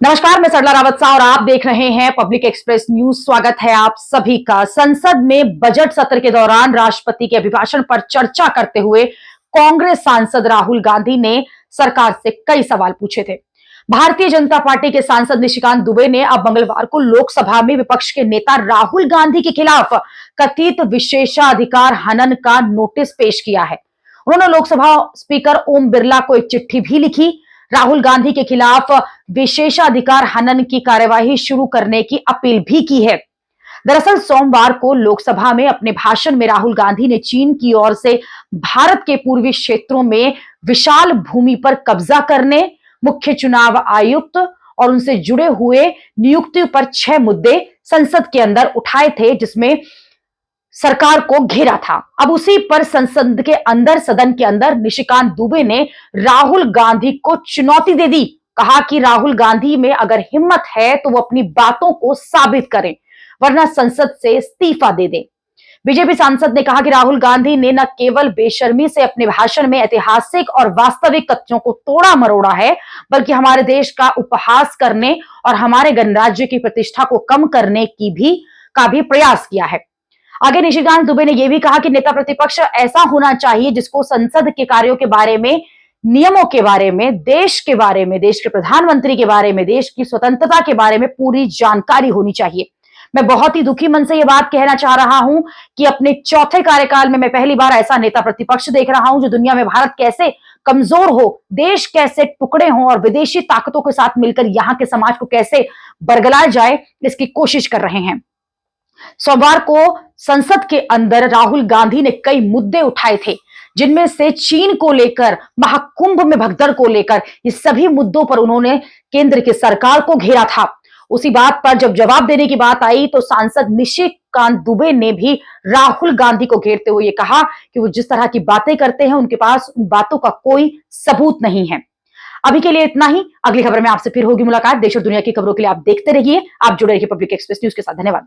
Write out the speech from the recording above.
नमस्कार, मैं सरला रावत सा और आप देख रहे हैं पब्लिक एक्सप्रेस न्यूज। स्वागत है आप सभी का। संसद में बजट सत्र के दौरान राष्ट्रपति के अभिभाषण पर चर्चा करते हुए कांग्रेस सांसद राहुल गांधी ने सरकार से कई सवाल पूछे थे। भारतीय जनता पार्टी के सांसद निशिकांत दुबे ने अब मंगलवार को लोकसभा में विपक्ष के नेता राहुल गांधी के खिलाफ कथित विशेषाधिकार हनन का नोटिस पेश किया है। उन्होंने लोकसभा स्पीकर ओम बिरला को एक चिट्ठी भी लिखी। राहुल गांधी के खिलाफ विशेषाधिकार हनन की कार्यवाही शुरू करने की अपील भी की है। दरअसल सोमवार को लोकसभा में अपने भाषण में राहुल गांधी ने चीन की ओर से भारत के पूर्वी क्षेत्रों में विशाल भूमि पर कब्जा करने, मुख्य चुनाव आयुक्त और उनसे जुड़े हुए नियुक्तियों पर 6 मुद्दे संसद के अंदर उठाए थे, जिसमें सरकार को घेरा था। अब उसी पर संसद के अंदर, सदन के अंदर निशिकांत दुबे ने राहुल गांधी को चुनौती दे दी। कहा कि राहुल गांधी में अगर हिम्मत है तो वो अपनी बातों को साबित करें, वरना संसद से इस्तीफा दे दे। बीजेपी सांसद ने कहा कि राहुल गांधी ने न केवल बेशर्मी से अपने भाषण में ऐतिहासिक और वास्तविक तथ्यों को तोड़ा मरोड़ा है, बल्कि हमारे देश का उपहास करने और हमारे गणराज्य की प्रतिष्ठा को कम करने का भी प्रयास किया है। आगे निशिकांत दुबे ने यह भी कहा कि नेता प्रतिपक्ष ऐसा होना चाहिए जिसको संसद के कार्यों के बारे में, नियमों के बारे में, देश के बारे में, देश के प्रधानमंत्री के बारे में, देश की स्वतंत्रता के बारे में पूरी जानकारी होनी चाहिए। मैं बहुत ही दुखी मन से यह बात कहना चाह रहा हूं कि अपने चौथे कार्यकाल में मैं पहली बार ऐसा नेता प्रतिपक्ष देख रहा हूं जो दुनिया में भारत कैसे कमजोर हो, देश कैसे टुकड़े हों और विदेशी ताकतों के साथ मिलकर यहां के समाज को कैसे बरगलाया जाए, इसकी कोशिश कर रहे हैं। सोमवार को संसद के अंदर राहुल गांधी ने कई मुद्दे उठाए थे, जिनमें से चीन को लेकर, महाकुंभ में भगदड़ को लेकर, ये सभी मुद्दों पर उन्होंने केंद्र की सरकार को घेरा था। उसी बात पर जब जवाब देने की बात आई तो सांसद निशिकांत दुबे ने भी राहुल गांधी को घेरते हुए कहा कि वो जिस तरह की बातें करते हैं उनके पास उन बातों का कोई सबूत नहीं है। अभी के लिए इतना ही। अगली खबर में आपसे फिर होगी मुलाकात। देश और दुनिया की खबरों के लिए आप देखते रहिए, आप जुड़े रहिए पब्लिक एक्सप्रेस न्यूज के साथ। धन्यवाद।